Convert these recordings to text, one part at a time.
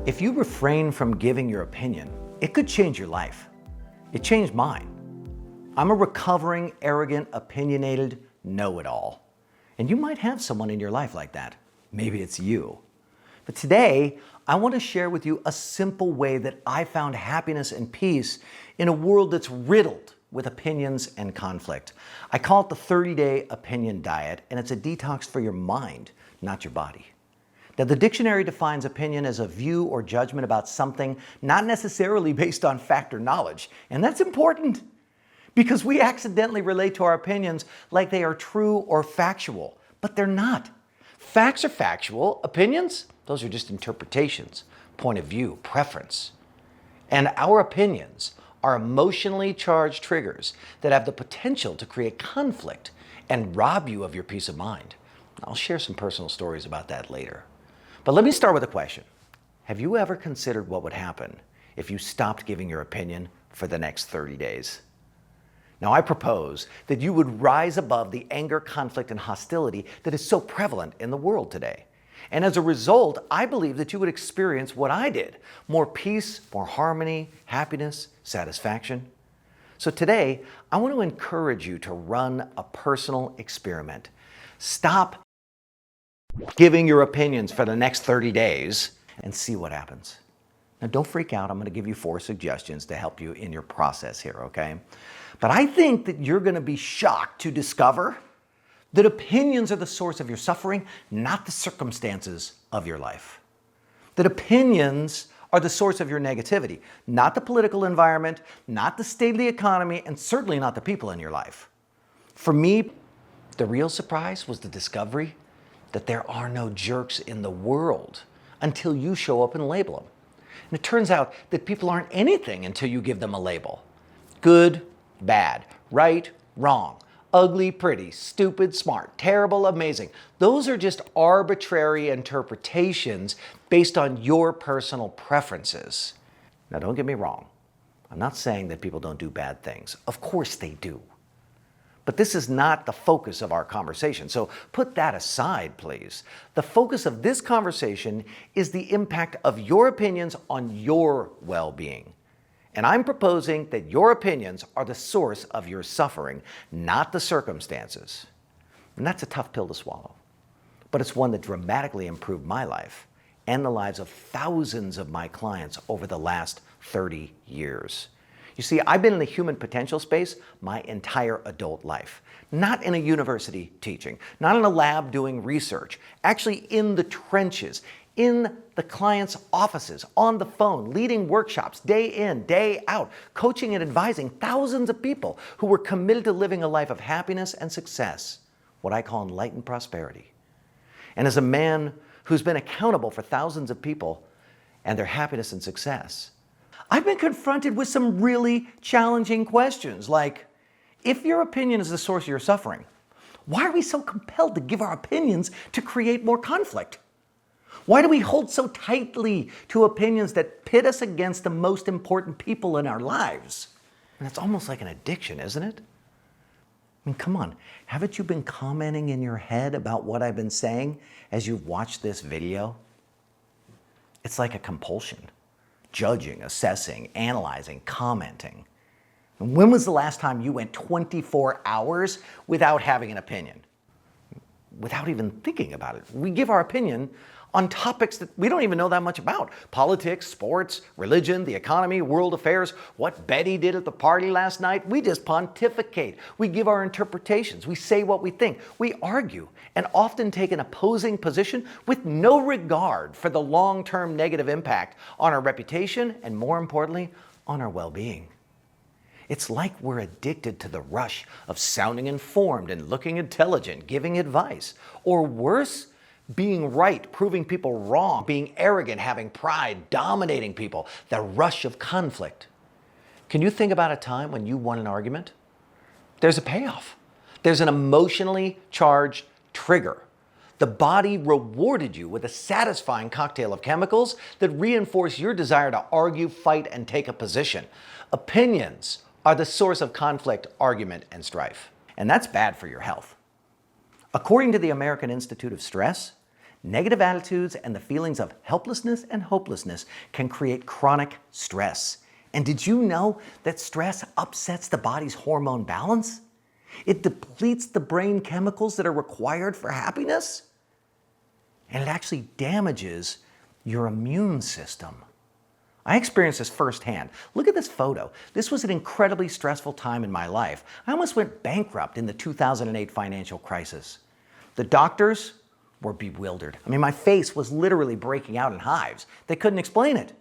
If you refrain from giving your opinion, it could change your life. It changed mine. I'm a recovering, arrogant, opinionated know-it-all. And you might have someone in your life like that. Maybe it's you. But today, I want to share with you a simple way that I found happiness and peace in a world that's riddled with opinions and conflict. I call it the 30-day opinion diet, and it's a detox for your mind, not your body. Now, the dictionary defines opinion as a view or judgment about something not necessarily based on fact or knowledge. And that's important because we accidentally relate to our opinions like they are true or factual, but they're not. Facts are factual. Opinions, those are just interpretations, point of view, preference. And our opinions are emotionally charged triggers that have the potential to create conflict and rob you of your peace of mind. I'll share some personal stories about that later. But let me start with a question. Have you ever considered what would happen if you stopped giving your opinion for the next 30 days? Now, I propose that you would rise above the anger, conflict, and hostility that is so prevalent in the world today. And as a result, I believe that you would experience what I did: more peace, more harmony, happiness, satisfaction. So today, I want to encourage you to run a personal experiment. Stop giving your opinions for the next 30 days and see what happens. Now, don't freak out. I'm going to give you 4 suggestions to help you in your process here, okay? But I think that you're going to be shocked to discover that opinions are the source of your suffering, not the circumstances of your life. That opinions are the source of your negativity, not the political environment, not the state of the economy, and certainly not the people in your life. For me, the real surprise was the discovery that there are no jerks in the world until you show up and label them. And it turns out that people aren't anything until you give them a label. Good, bad, right, wrong, ugly, pretty, stupid, smart, terrible, amazing. Those are just arbitrary interpretations based on your personal preferences. Now, don't get me wrong. I'm not saying that people don't do bad things. Of course they do. But this is not the focus of our conversation, so put that aside, please. The focus of this conversation is the impact of your opinions on your well-being. And I'm proposing that your opinions are the source of your suffering, not the circumstances. And that's a tough pill to swallow, but it's one that dramatically improved my life and the lives of thousands of my clients over the last 30 years. You see, I've been in the human potential space my entire adult life. Not in a university teaching, not in a lab doing research, actually in the trenches, in the clients' offices, on the phone, leading workshops day in, day out, coaching and advising thousands of people who were committed to living a life of happiness and success, what I call enlightened prosperity. And as a man who's been accountable for thousands of people and their happiness and success, I've been confronted with some really challenging questions, like, if your opinion is the source of your suffering, why are we so compelled to give our opinions to create more conflict? Why do we hold so tightly to opinions that pit us against the most important people in our lives? And it's almost like an addiction, isn't it? I mean, come on, haven't you been commenting in your head about what I've been saying as you've watched this video? It's like a compulsion. Judging, assessing, analyzing, commenting. And when was the last time you went 24 hours without having an opinion? Without even thinking about it. We give our opinion on topics that we don't even know that much about. Politics, sports, religion, the economy, world affairs, what Betty did at the party last night. We just pontificate. We give our interpretations. We say what we think. We argue and often take an opposing position with no regard for the long-term negative impact on our reputation and, more importantly, on our well-being. It's like we're addicted to the rush of sounding informed and looking intelligent, giving advice, or worse, being right, proving people wrong, being arrogant, having pride, dominating people, the rush of conflict. Can you think about a time when you won an argument? There's a payoff. There's an emotionally charged trigger. The body rewarded you with a satisfying cocktail of chemicals that reinforce your desire to argue, fight, and take a position. Opinions are the source of conflict, argument, and strife. And that's bad for your health. According to the American Institute of Stress, Negative attitudes and the feelings of helplessness and hopelessness can create chronic stress. And did you know that stress upsets the body's hormone balance? It depletes the brain chemicals that are required for happiness. And it actually damages your immune system. I experienced this firsthand. Look at this photo. This was an incredibly stressful time in my life. I almost went bankrupt in the 2008 financial crisis. The doctors were bewildered. I mean, my face was literally breaking out in hives. They couldn't explain it.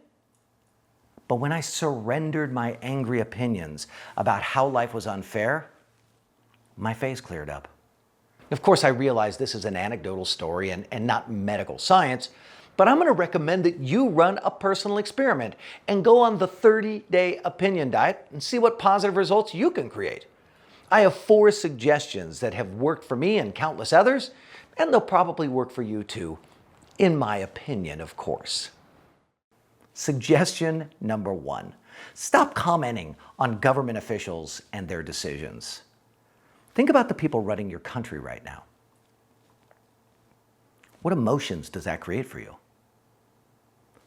But when I surrendered my angry opinions about how life was unfair, my face cleared up. Of course, I realize this is an anecdotal story and not medical science, but I'm going to recommend that you run a personal experiment and go on the 30-day opinion diet and see what positive results you can create. I have 4 suggestions that have worked for me and countless others, and they'll probably work for you too, in my opinion, of course. Suggestion number 1, stop commenting on government officials and their decisions. Think about the people running your country right now. What emotions does that create for you?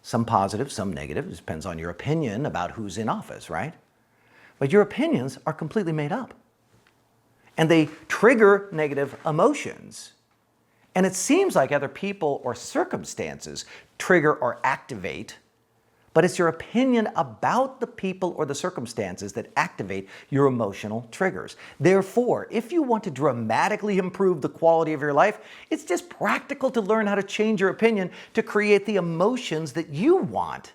Some positive, some negative. It depends on your opinion about who's in office, right? But your opinions are completely made up. And they trigger negative emotions. And it seems like other people or circumstances trigger or activate, but it's your opinion about the people or the circumstances that activate your emotional triggers. Therefore, if you want to dramatically improve the quality of your life, it's just practical to learn how to change your opinion to create the emotions that you want.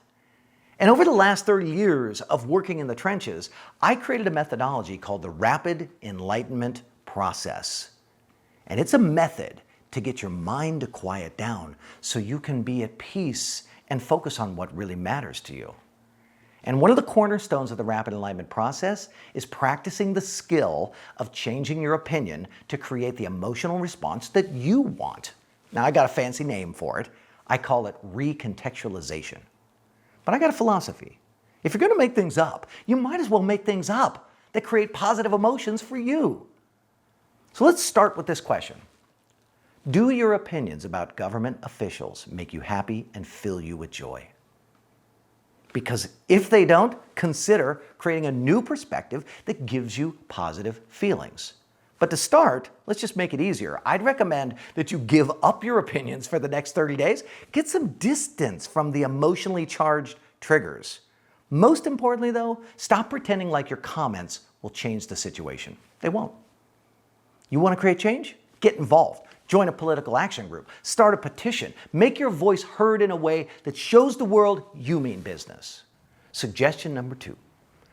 And over the last 30 years of working in the trenches, I created a methodology called the Rapid Enlightenment Process. And it's a method to get your mind to quiet down so you can be at peace and focus on what really matters to you. And one of the cornerstones of the Rapid Enlightenment Process is practicing the skill of changing your opinion to create the emotional response that you want. Now, I got a fancy name for it. I call it Recontextualization. But I got a philosophy. If you're going to make things up, you might as well make things up that create positive emotions for you. So let's start with this question. Do your opinions about government officials make you happy and fill you with joy? Because if they don't, consider creating a new perspective that gives you positive feelings. But to start, let's just make it easier. I'd recommend that you give up your opinions for the next 30 days. Get some distance from the emotionally charged triggers. Most importantly, though, stop pretending like your comments will change the situation. They won't. You want to create change? Get involved. Join a political action group. Start a petition. Make your voice heard in a way that shows the world you mean business. Suggestion number 2.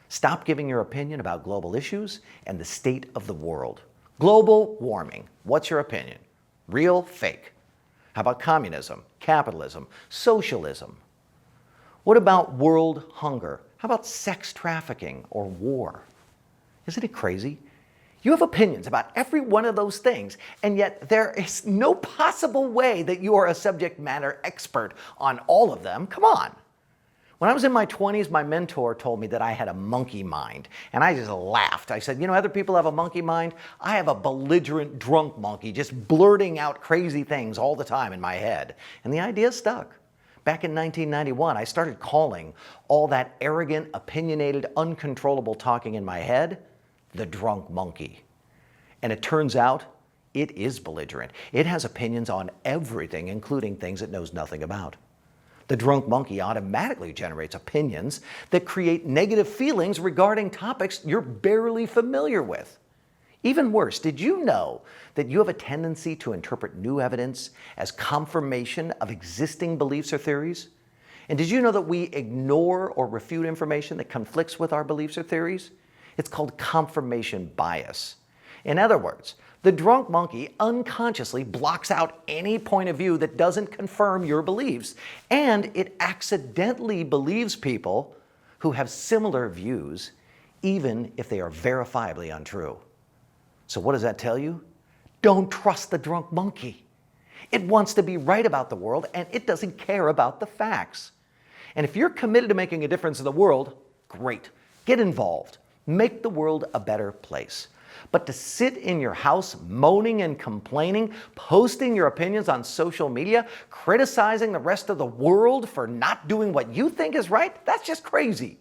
Stop giving your opinion about global issues and the state of the world. Global warming. What's your opinion? Real? Fake? How about communism, capitalism, socialism? What about world hunger? How about sex trafficking or war? Isn't it crazy? You have opinions about every one of those things, and yet there is no possible way that you are a subject matter expert on all of them. Come on. When I was in my 20s, my mentor told me that I had a monkey mind, and I just laughed. I said, you know, other people have a monkey mind. I have a belligerent drunk monkey just blurting out crazy things all the time in my head. And the idea stuck. Back in 1991, I started calling all that arrogant, opinionated, uncontrollable talking in my head the drunk monkey. And it turns out it is belligerent. It has opinions on everything, including things it knows nothing about. The drunk monkey automatically generates opinions that create negative feelings regarding topics you're barely familiar with. Even worse, did you know that you have a tendency to interpret new evidence as confirmation of existing beliefs or theories? And did you know that we ignore or refute information that conflicts with our beliefs or theories? It's called confirmation bias. In other words, the drunk monkey unconsciously blocks out any point of view that doesn't confirm your beliefs, and it accidentally believes people who have similar views, even if they are verifiably untrue. So what does that tell you? Don't trust the drunk monkey. It wants to be right about the world, and it doesn't care about the facts. And if you're committed to making a difference in the world, great. Get involved. Make the world a better place. But to sit in your house moaning and complaining, posting your opinions on social media, criticizing the rest of the world for not doing what you think is right, that's just crazy.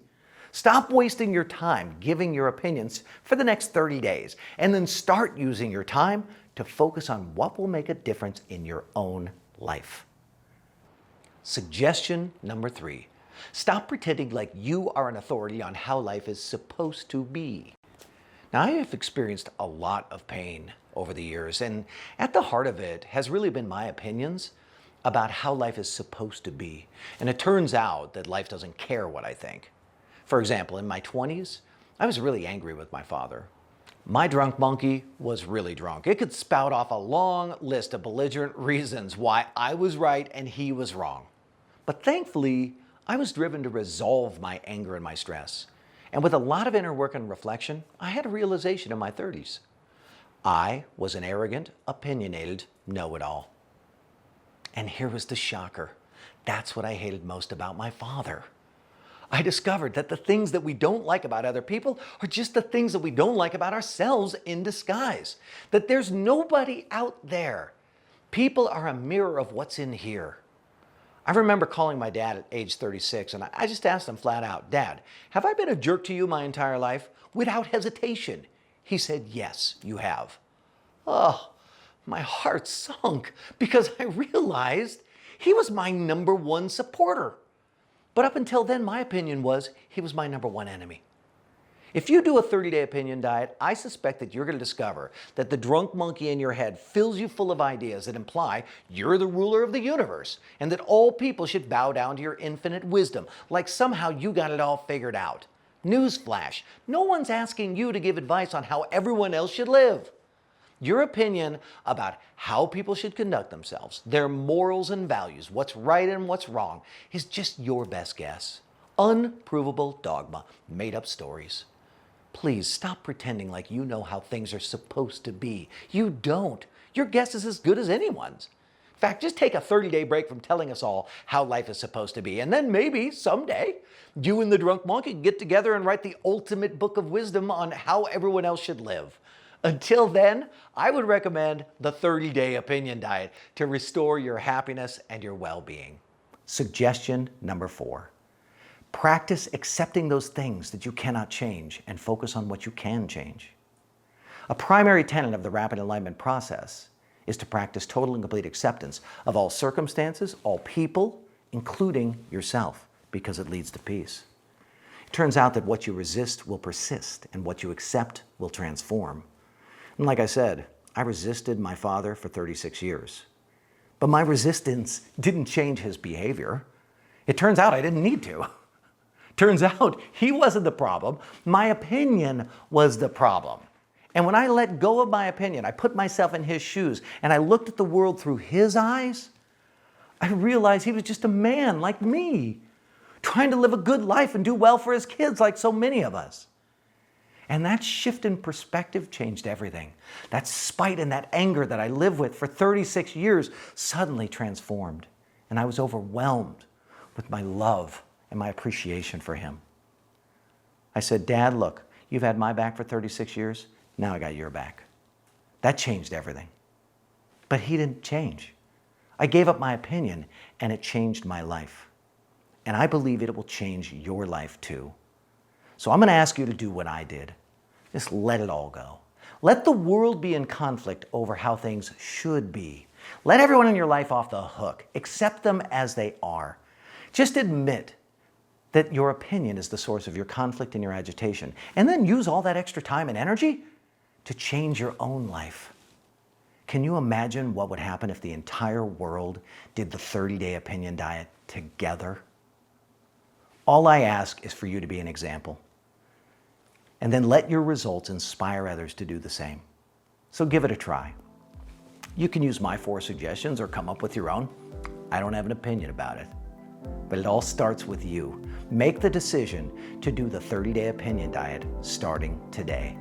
Stop wasting your time giving your opinions for the next 30 days, and then start using your time to focus on what will make a difference in your own life. Suggestion number 3. Stop pretending like you are an authority on how life is supposed to be. Now, I have experienced a lot of pain over the years, and at the heart of it has really been my opinions about how life is supposed to be. And it turns out that life doesn't care what I think. For example, in my 20s, I was really angry with my father. My drunk monkey was really drunk. It could spout off a long list of belligerent reasons why I was right and he was wrong. But thankfully, I was driven to resolve my anger and my stress. And with a lot of inner work and reflection, I had a realization in my 30s. I was an arrogant, opinionated know-it-all. And here was the shocker. That's what I hated most about my father. I discovered that the things that we don't like about other people are just the things that we don't like about ourselves in disguise. That there's nobody out there. People are a mirror of what's in here. I remember calling my dad at age 36, and I just asked him flat out, "Dad, have I been a jerk to you my entire life?" Without hesitation. He said, "Yes, you have." Oh, my heart sunk because I realized he was my number one supporter. But up until then, my opinion was he was my number one enemy. If you do a 30-day opinion diet, I suspect that you're going to discover that the drunk monkey in your head fills you full of ideas that imply you're the ruler of the universe and that all people should bow down to your infinite wisdom, like somehow you got it all figured out. Newsflash, no one's asking you to give advice on how everyone else should live. Your opinion about how people should conduct themselves, their morals and values, what's right and what's wrong, is just your best guess. Unprovable dogma, made-up stories. Please stop pretending like you know how things are supposed to be. You don't. Your guess is as good as anyone's. In fact, just take a 30-day break from telling us all how life is supposed to be, and then maybe someday you and the drunk monkey can get together and write the ultimate book of wisdom on how everyone else should live. Until then, I would recommend the 30-day opinion diet to restore your happiness and your well-being. Suggestion number 4. Practice accepting those things that you cannot change and focus on what you can change. A primary tenet of the rapid enlightenment process is to practice total and complete acceptance of all circumstances, all people, including yourself, because it leads to peace. It turns out that what you resist will persist and what you accept will transform. And like I said, I resisted my father for 36 years. But my resistance didn't change his behavior. It turns out I didn't need to. Turns out he wasn't the problem. My opinion was the problem. And when I let go of my opinion, I put myself in his shoes and I looked at the world through his eyes, I realized he was just a man like me, trying to live a good life and do well for his kids like so many of us. And that shift in perspective changed everything. That spite and that anger that I lived with for 36 years suddenly transformed. And I was overwhelmed with my love and my appreciation for him. I said, "Dad, look, you've had my back for 36 years. Now I got your back." That changed everything. But he didn't change. I gave up my opinion and it changed my life. And I believe it will change your life too. So I'm going to ask you to do what I did. Just let it all go. Let the world be in conflict over how things should be. Let everyone in your life off the hook. Accept them as they are. Just admit that your opinion is the source of your conflict and your agitation. And then use all that extra time and energy to change your own life. Can you imagine what would happen if the entire world did the 30-day opinion diet together? All I ask is for you to be an example. And then let your results inspire others to do the same. So give it a try. You can use my 4 suggestions or come up with your own. I don't have an opinion about it. But it all starts with you. Make the decision to do the 30-day opinion diet starting today.